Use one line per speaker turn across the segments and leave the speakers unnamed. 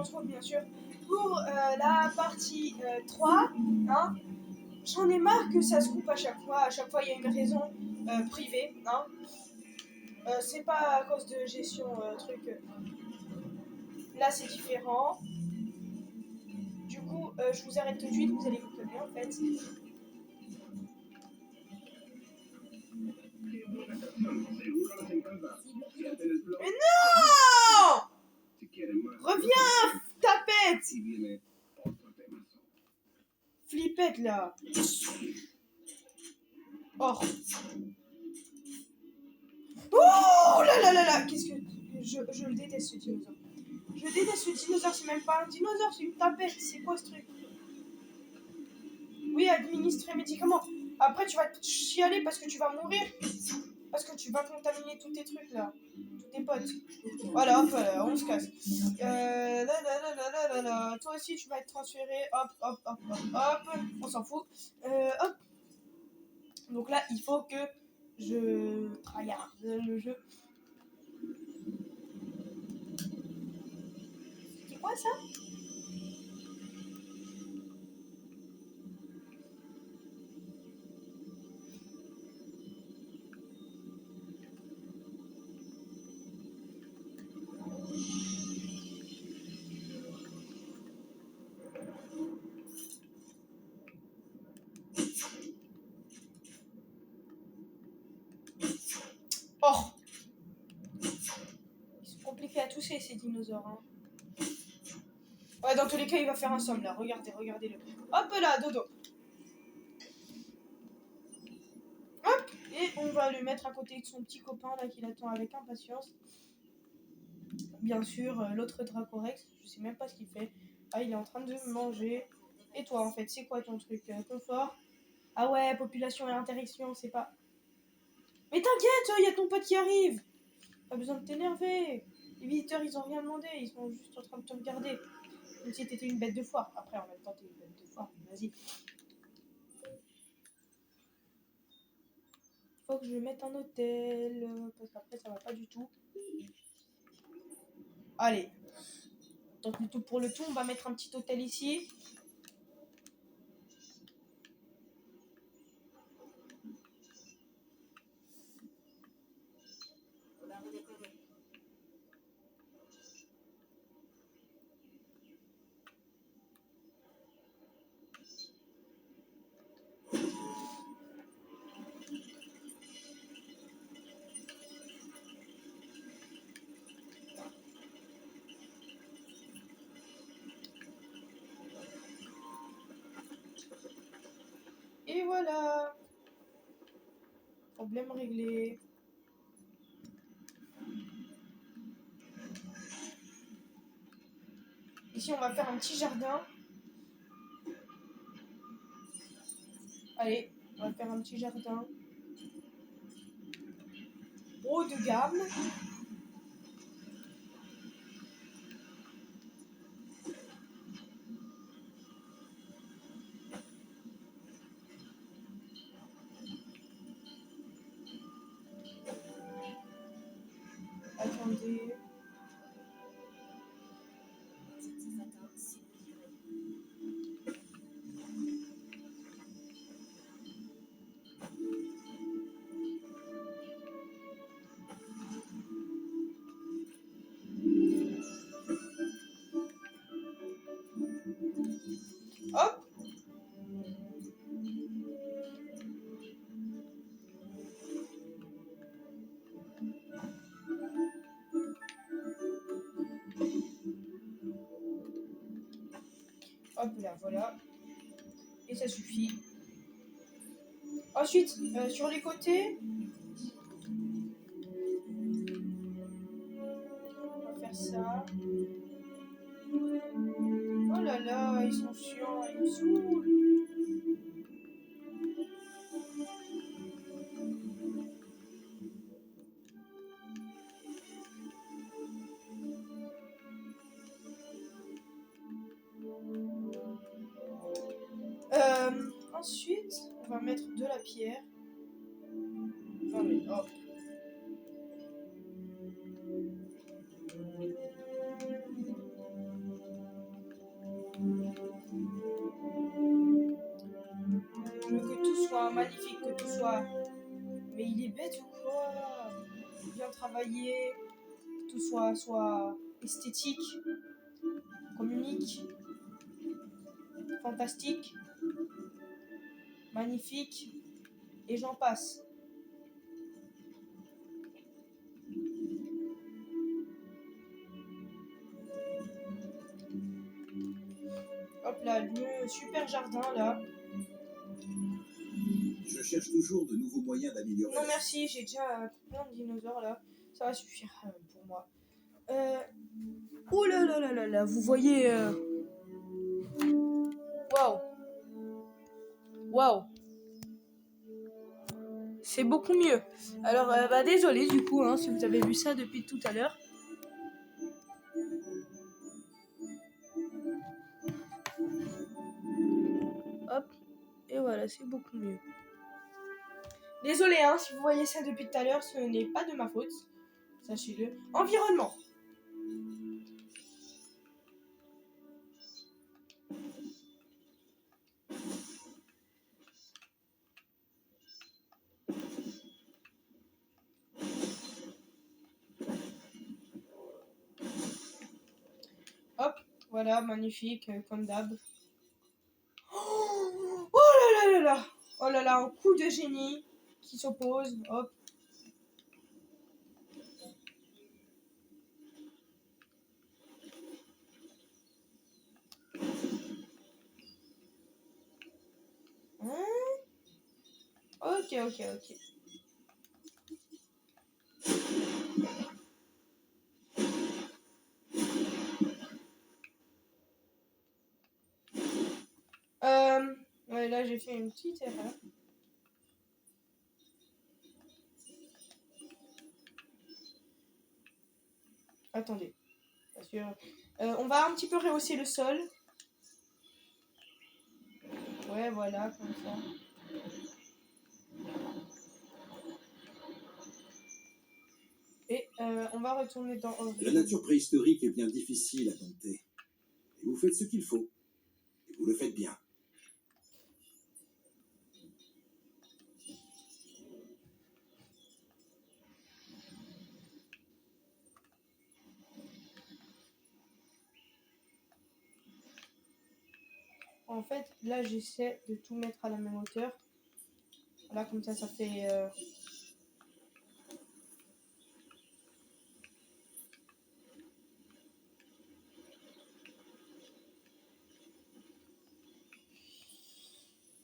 retrouve bien sûr pour la partie 3. Hein. J'en ai marre que ça se coupe à chaque fois. À chaque fois, il y a une raison privée. Hein. C'est pas à cause de gestion truc. Là, c'est différent. Du coup, je vous arrête tout de suite. Vous allez vous calmer en fait. Mais non! Reviens, tapette! Flippette là. Or. Oh là là là là. Qu'est-ce que... Je le déteste ce dinosaure. Je déteste ce dinosaure, c'est même pas un dinosaure, c'est une tapette. C'est quoi ce truc? Oui, administrer médicaments. Après, tu vas te chialer parce que tu vas mourir. Parce que tu vas contaminer tous tes trucs là. Tous tes potes. Voilà, hop, on se casse. Toi aussi, tu vas être transféré. Hop, hop, hop, hop, hop. On s'en fout. Hop. Donc là, il faut que je tryhard le jeu. C'est quoi ça? Oh! Ils sont compliqués à toucher ces dinosaures. Hein. Ouais, dans tous les cas, il va faire un somme là. Regardez, regardez-le. Hop là, dodo. Hop! Et on va le mettre à côté de son petit copain là qui l'attend avec impatience. Bien sûr, l'autre Dracorex, je sais même pas ce qu'il fait. Ah, il est en train de manger. Et toi, en fait, c'est quoi ton truc? Confort? Ah ouais, population et interaction, c'est pas... Mais t'inquiète, il y a ton pote qui arrive. Pas besoin de t'énerver. Les visiteurs, ils ont rien demandé. Ils sont juste en train de te regarder. Comme si t'étais une bête de foire. Après, en même temps, t'es une bête de foire. Vas-y. Faut que je mette un hôtel. Parce qu'après, ça va pas du tout. Allez. Tant que tout pour le tout, on va mettre un petit hôtel ici. Et voilà. Problème réglé. Ici, on va faire un petit jardin. Allez, on va faire un petit jardin. Haut de gamme. Attendez. Hop. Hop là, voilà. Et ça suffit. Ensuite, sur les côtés, on va faire ça. Oh là là, ils sont chiants, ils me saoulent. Ensuite, on va mettre de la pierre. Allez, hop. magnifique, que tout soit... Mais il est bête ou quoi? Bien travaillé, que tout soit esthétique, communique, fantastique, magnifique, et j'en passe. Hop là, le super jardin là.
Je cherche toujours de nouveaux moyens d'améliorer.
Non merci, j'ai déjà plein de dinosaures là. Ça va suffire pour moi. Oh là là là là là, vous voyez... Waouh. Waouh. C'est beaucoup mieux. Alors, bah désolé du coup, hein, si vous avez vu ça depuis tout à l'heure. Hop. Et voilà, c'est beaucoup mieux. Désolé, hein, si vous voyez ça depuis tout à l'heure, ce n'est pas de ma faute. Sachez-le. Environnement. Hop, voilà, magnifique, comme d'hab. Oh là là là là. Oh là là, un coup de génie qui s'oppose. Hop. Hein? Ok, ok, ok. Ouais, là j'ai fait une petite erreur. Attendez. Bien sûr. On va un petit peu rehausser le sol. Ouais, voilà, comme ça. Et on va retourner dans...
La nature préhistorique est bien difficile à dompter. Et vous faites ce qu'il faut. Et vous le faites bien.
En fait, là, j'essaie de tout mettre à la même hauteur. Voilà, comme ça fait...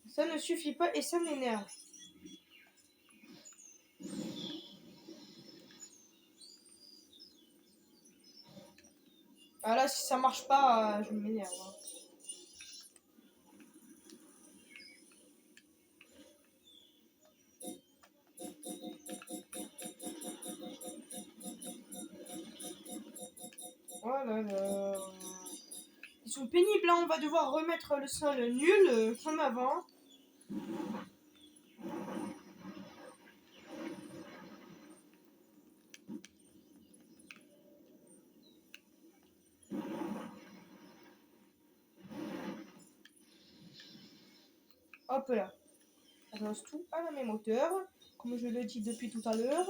Ça ne suffit pas et ça m'énerve. Ah là, si ça marche pas, je m'énerve. Hein. Oh là là. Ils sont pénibles, là, on va devoir remettre le sol nul, comme avant. Hop là. On lance tout à la même hauteur, comme je le dis depuis tout à l'heure.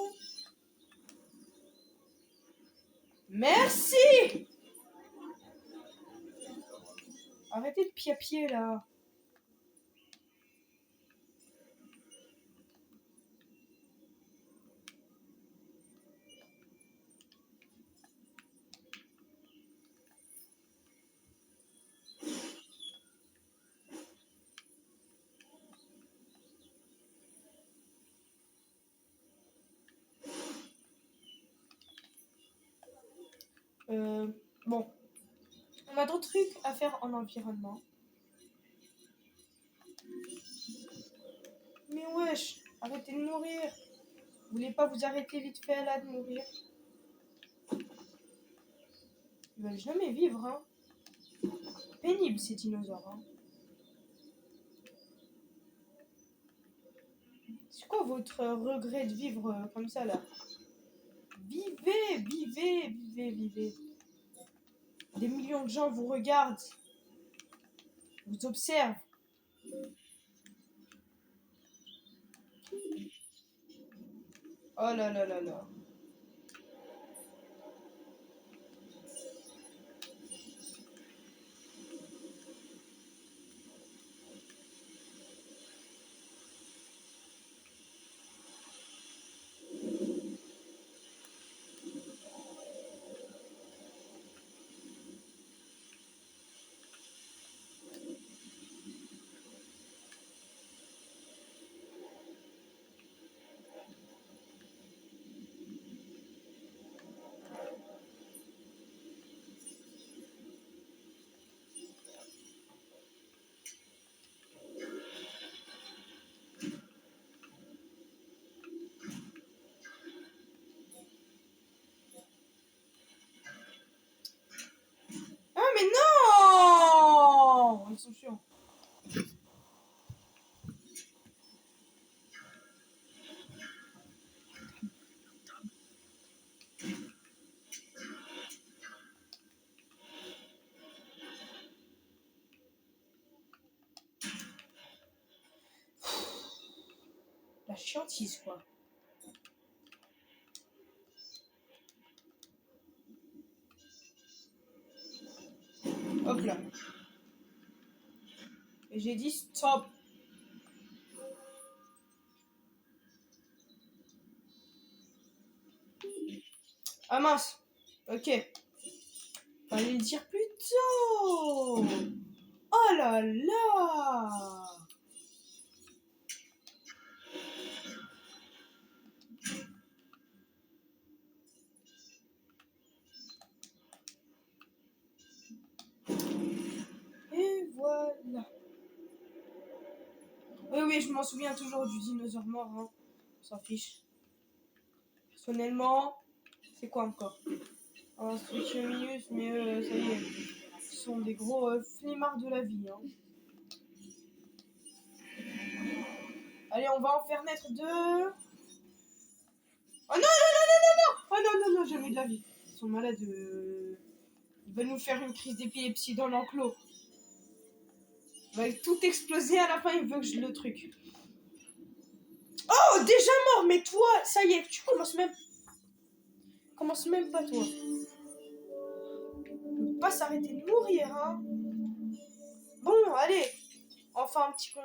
Merci! Arrêtez de pied à pied, là. Bon. On a d'autres trucs à faire en environnement. Mais wesh, arrêtez de mourir. Vous voulez pas vous arrêter vite fait là de mourir? Ils veulent jamais vivre, hein. Pénible ces dinosaures, hein. C'est quoi votre regret de vivre comme ça là? Vivez, vivez, vivez, vivez. Des millions de gens vous regardent, vous observent. Oh là là là là. Ah mais non! Ils sont chiants. La chiantise quoi. Hop là. Et j'ai dit stop. Ah mince. Ok. Fallait le dire plus tôt. Oh là là. Et voilà. Oui, oui, je m'en souviens toujours du dinosaure mort. Hein. On s'en fiche. Personnellement, c'est quoi encore? Un Switchemius, mais ça y est. Ce sont des gros flemmards de la vie. Hein. Allez, on va en faire naître deux. Oh non, non, non, non, non, non. Oh non, non, non, jamais de la vie. Ils sont malades. Ils veulent nous faire une crise d'épilepsie dans l'enclos. Il va tout exploser à la fin, il veut que je le truc. Oh, déjà mort, mais toi, ça y est, tu commences même. Commence même pas, toi. On peut pas s'arrêter de mourir, hein. Bon, allez. Enfin, un petit peu.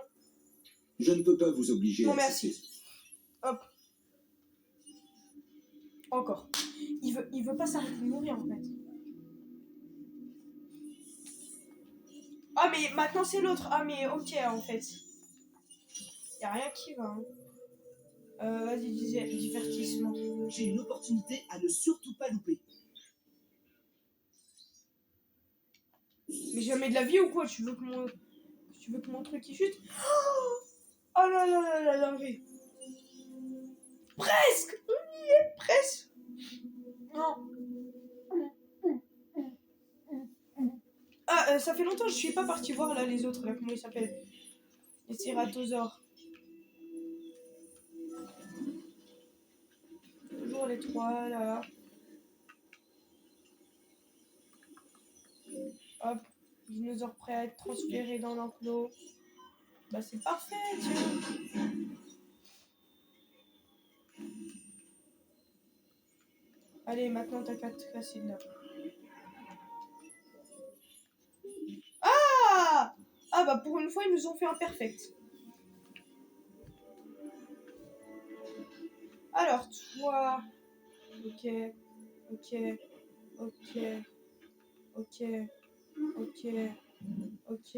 Je ne peux pas vous obliger
Non,
à
merci.
accepter.
Hop. Encore. Il veut pas s'arrêter de mourir, en fait. Ah, mais maintenant, c'est l'autre. Ah, mais ok, en fait. Y a rien qui va, hein. Vas-y, divertissement.
J'ai une opportunité à ne surtout pas louper.
Mais jamais de la vie ou quoi? Tu veux que mon truc il chute? Oh là là là là là, oui. Presque! On y est, presque! Non. Ah, ça fait longtemps que je suis pas partie voir là les autres, là, comment ils s'appellent? Les cératosaures. Toujours les trois là. Hop. Dinosaure prêt à être transféré dans l'enclos. Bah c'est parfait, tiens. Allez, maintenant t'as qu'à te casser de là. Ah! Ah bah pour une fois ils nous ont fait un perfect. Alors toi. Ok. Ok. Ok. Ok. Ok. Ok.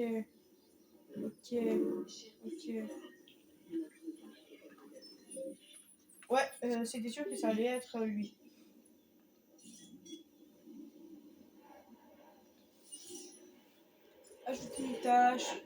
Ok. Ok. Ouais, c'était sûr que ça allait être lui. Ajouter une tâche.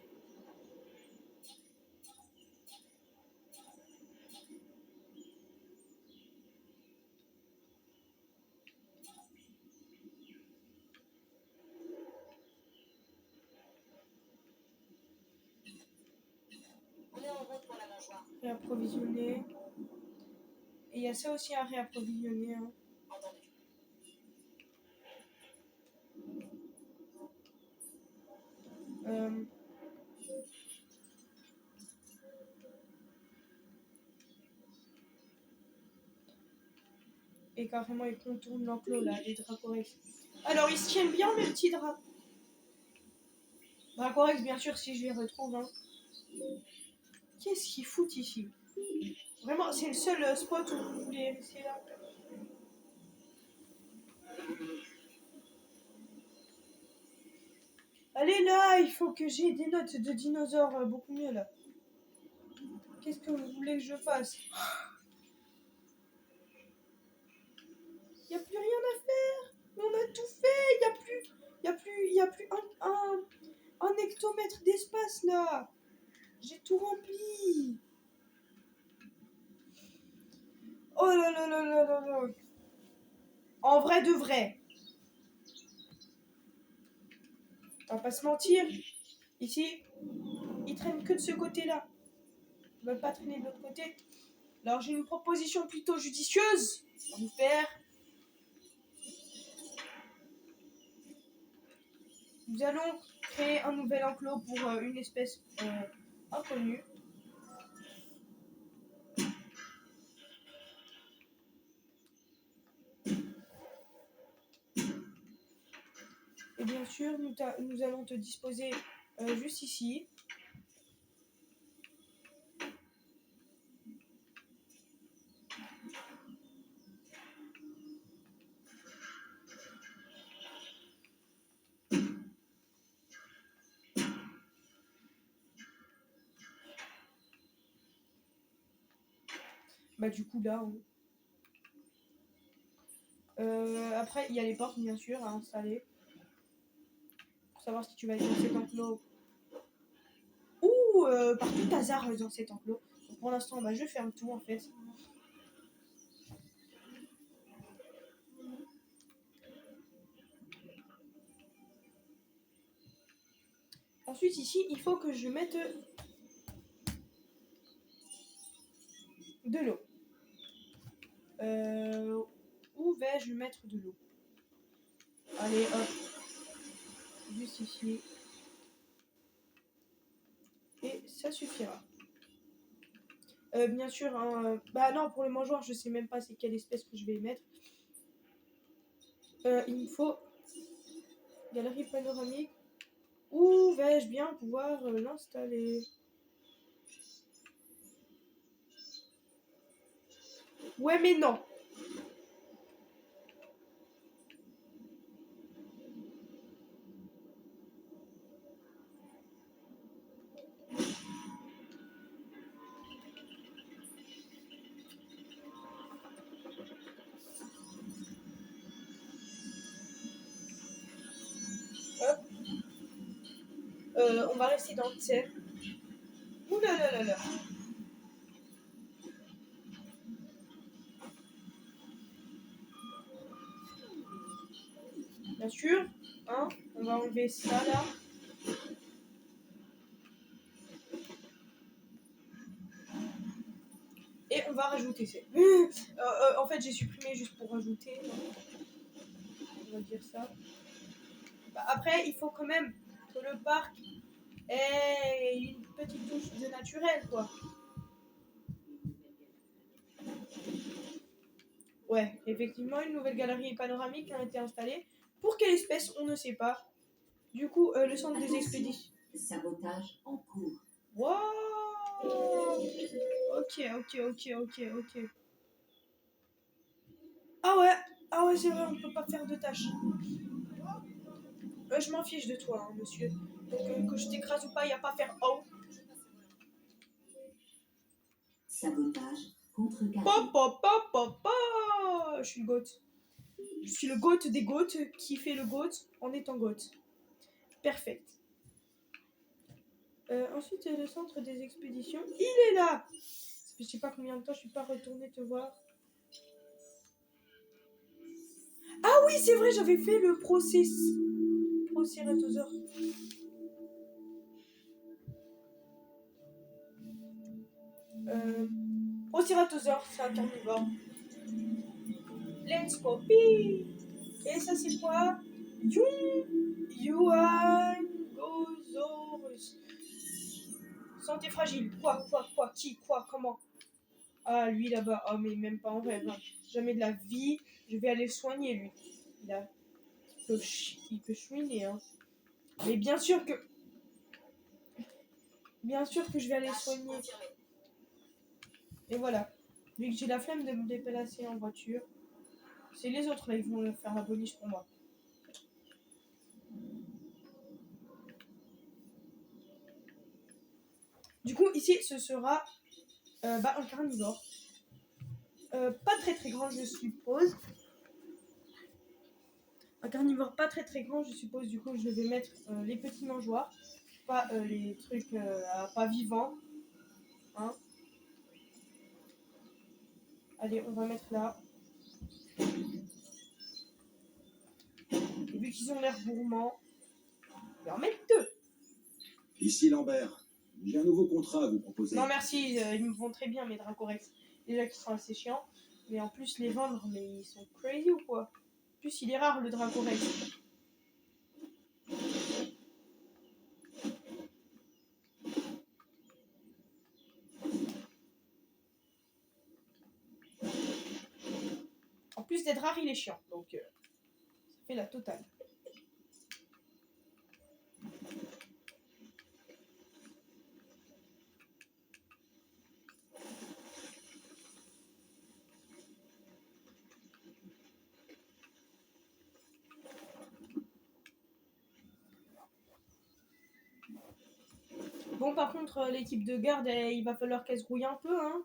On est en route pour la mangeoire.
Réapprovisionner. Et il y a ça aussi à réapprovisionner. Hein.
Entendu.
Euh... Et carrément, ils contournent l'enclos, là, des Dracorex. Alors, ils se tiennent bien, mes petits Dracorex, bien sûr, si je les retrouve. Hein. Qu'est-ce qu'ils foutent ici? Vraiment, c'est le seul spot où vous voulez rester là. Allez là, il faut que j'ai des notes de dinosaures beaucoup mieux là. Qu'est-ce que vous voulez que je fasse? Il n'y a plus rien à faire. On a tout fait. Il y a plus un hectomètre d'espace là. J'ai tout rempli. Oh là là là là là là. En vrai de vrai. On va pas se mentir. Ici, ils traînent que de ce côté-là. Ils veulent pas traîner de l'autre côté. Alors j'ai une proposition plutôt judicieuse à vous faire. Nous allons créer un nouvel enclos pour une espèce inconnue. Et bien sûr, nous allons te disposer juste ici. Bah du coup là, après il y a les portes bien sûr à installer. Pour savoir si tu vas être dans cet enclos ou par tout hasard dans cet enclos. Donc, pour l'instant, bah, je ferme tout en fait. Ensuite ici, il faut que je mette de l'eau. Où vais-je mettre de l'eau? Allez, hop. Juste ici. Et ça suffira. Bien sûr, hein, bah non, pour le mangeoire, je sais même pas c'est quelle espèce que je vais mettre. Il me faut galerie panoramique. Où vais-je bien pouvoir l'installer? Ouais, mais non. Hop. On va rester dans le thème. Ouh là là là là. Bien sûr, hein, on va enlever ça là. Et on va rajouter ça. En fait, j'ai supprimé juste pour rajouter. On va dire ça. Bah, après, il faut quand même que le parc ait une petite touche de naturel, quoi. Ouais, effectivement, une nouvelle galerie panoramique a été installée. Pour quelle espèce, on ne sait pas. Du coup, le centre des expéditions.
Sabotage en cours.
Wow. Ok. Ah ouais, c'est vrai, on peut pas faire de tâches. Je m'en fiche de toi, hein, monsieur. Donc, que je t'écrase ou pas, y a pas à faire oh.
Sabotage contre
Papa. Je suis le goat. Je suis le goat des goats qui fait le goat en étant goat. Perfect. Ensuite, le centre des expéditions. Il est là. Je sais pas combien de temps je suis pas retournée te voir. Ah oui, c'est vrai, j'avais fait le Procératosaure. Procératosaure, c'est un carnivore. Let's go. Et ça, c'est quoi? Yuangosaurus. Santé fragile. Quoi? Qui? Comment? Ah, lui là-bas. Oh, mais même pas en rêve. Hein. Jamais de la vie. Je vais aller le soigner, lui. Il peut chouiner, hein. Mais bien sûr que... Bien sûr que je vais aller le soigner. Et voilà. Vu que j'ai la flemme de me déplacer en voiture, c'est les autres là, ils vont faire la police pour moi. Du coup, ici, ce sera un carnivore. Pas très très grand, je suppose. Un carnivore pas très très grand, je suppose. Du coup, je vais mettre les petits mangeoires. Pas les trucs pas vivants. Hein. Allez, on va mettre là. Et vu qu'ils ont l'air gourmands, on va en mettre 2.
Ici Lambert. J'ai un nouveau contrat à vous proposer.
Non merci, ils me vont très bien mes Dracorex. Déjà qu'ils sont assez chiants. Mais en plus les vendre, mais ils sont crazy ou quoi? En plus il est rare le Dracorex. En plus d'être rare, il est chiant. Donc ça fait la totale. Bon, par contre, l'équipe de garde, il va falloir qu'elle se grouille un peu, hein.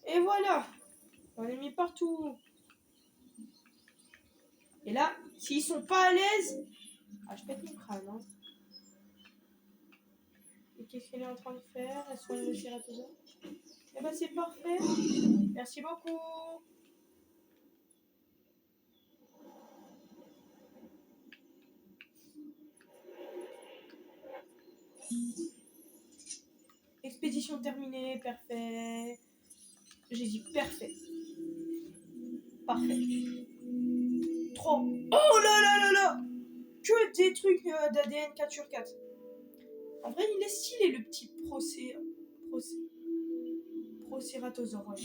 Et voilà. On est mis partout. Et là, s'ils sont pas à l'aise... Ah, je pète mon crâne, hein. Et qu'est-ce qu'elle est en train de faire? Elle soigne le cératosaure. Eh ben, c'est parfait. Merci beaucoup. Expédition terminée, parfait. J'ai dit parfait. Parfait. Trop. Oh là là là là. Que des trucs d'ADN 4 sur 4. En vrai, il est stylé le petit procératosaure. Ouais.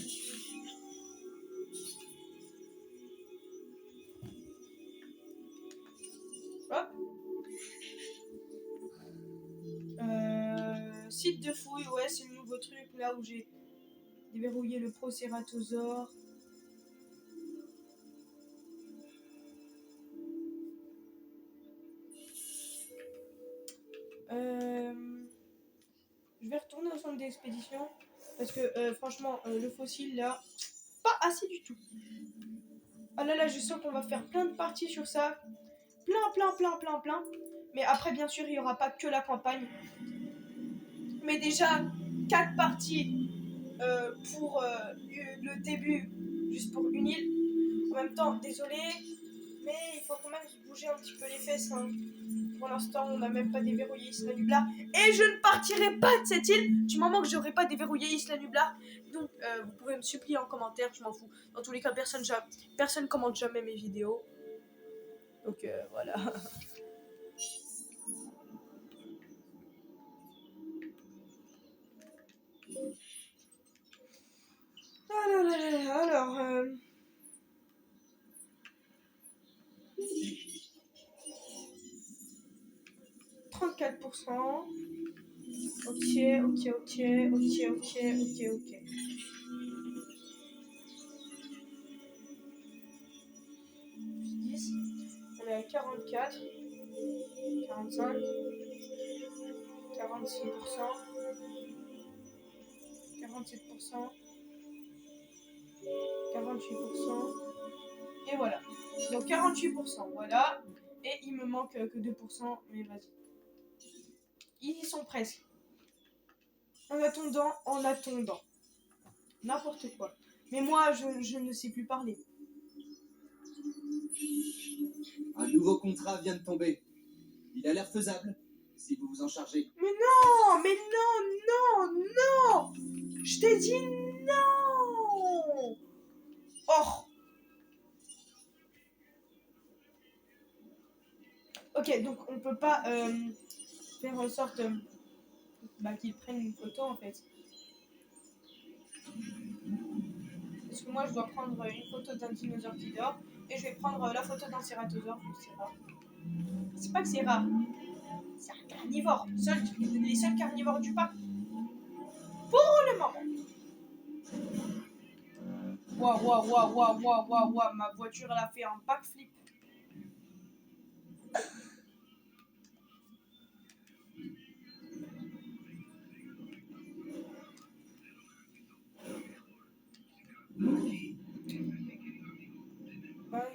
Hop. Site de fouille, ouais, c'est le nouveau truc là où j'ai déverrouillé le procératosaure. Je vais retourner au centre d'expédition parce que franchement, le fossile là, pas assez du tout. Ah là là, je sens qu'on va faire plein de parties sur ça. Plein. Mais après, bien sûr, il n'y aura pas que la campagne. Mais déjà, 4 parties pour le début, juste pour une île. En même temps, désolé, mais il faut quand même se bouger un petit peu les fesses. Hein. Pour l'instant, on n'a même pas déverrouillé Isla Nublar. Et je ne partirai pas de cette île du moment que j'aurai pas déverrouillé Isla Nublar. Donc, vous pouvez me supplier en commentaire, je m'en fous. Dans tous les cas, personne commente jamais mes vidéos. Donc, voilà. Alors, 34%. Ok. 10. On est à 44, 45, 46%, 47%, 48%. Et voilà. Donc 48%, voilà. Et il me manque que 2%, mais vas-y. Ils y sont presque. En attendant. N'importe quoi. Mais moi, je ne sais plus parler.
Un nouveau contrat vient de tomber. Il a l'air faisable, si vous vous en chargez.
Mais non. Je t'ai dit non. Oh. Ok, donc on peut pas faire en sorte qu'ils prennent une photo en fait. Parce que moi je dois prendre une photo d'un dinosaure qui dort et je vais prendre la photo d'un cératosaure, c'est rare. C'est pas que c'est rare, c'est un carnivore, les seuls carnivores du parc pour le moment. Waouh, ma voiture elle a fait un backflip.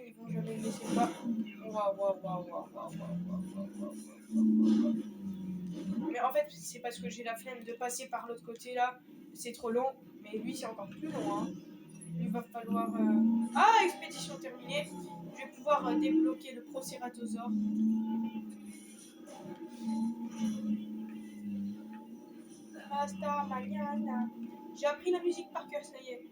Ils vont jamais me laisser pas. Mais en fait, c'est parce que j'ai la flemme de passer par l'autre côté là. C'est trop long. Mais lui, c'est encore plus long. Hein. Il va falloir. Ah, expédition terminée. Je vais pouvoir débloquer le Procératosaure. Hasta mañana. J'ai appris la musique par cœur, ça y est.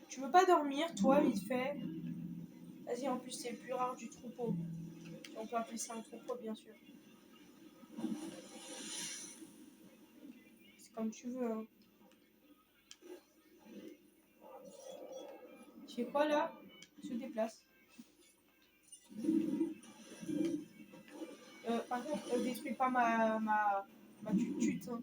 Tu veux pas dormir, toi, vite fait? Vas-y, en plus, c'est le plus rare du troupeau. On peut appeler ça un troupeau, bien sûr. C'est comme tu veux, hein. Tu fais quoi, là? Se déplace. Par contre, détruis pas ma tutute, hein.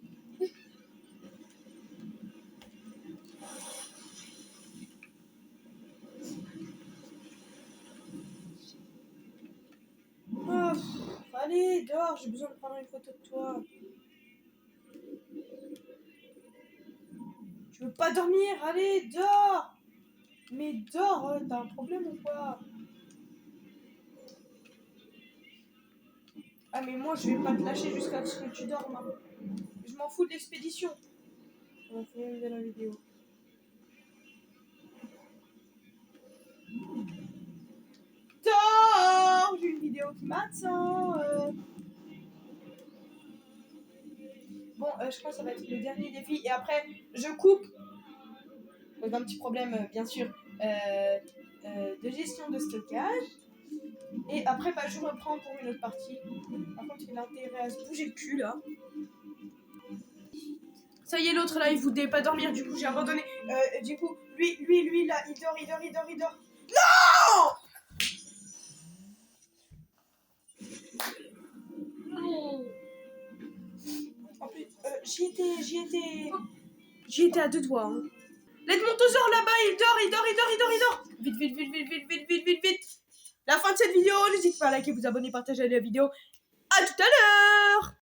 Oh, allez, dors, j'ai besoin de prendre une photo de toi. Tu veux pas dormir? Allez, dors! Mais dors, t'as un problème ou quoi? Ah mais moi je vais pas te lâcher jusqu'à ce que tu dormes. Hein. Je m'en fous de l'expédition. On fait même de la vidéo. Dors! J'ai une vidéo qui m'attend. Bon, je crois que ça va être le dernier défi. Et après, je coupe. Donc un petit problème, bien sûr, de gestion de stockage. Et après, bah, je reprends pour une autre partie. Par contre, il a intérêt à se bouger le cul, là. Ça y est, l'autre, là, il voulait pas dormir. Du coup, j'ai abandonné. Du coup, lui, là, il dort. Non! En plus, j'y étais à 2 doigts. Hein. L'Edmontosaure là-bas, il dort. Vite. La fin de cette vidéo, n'hésitez pas à liker, vous abonner, partager la vidéo. À tout à l'heure!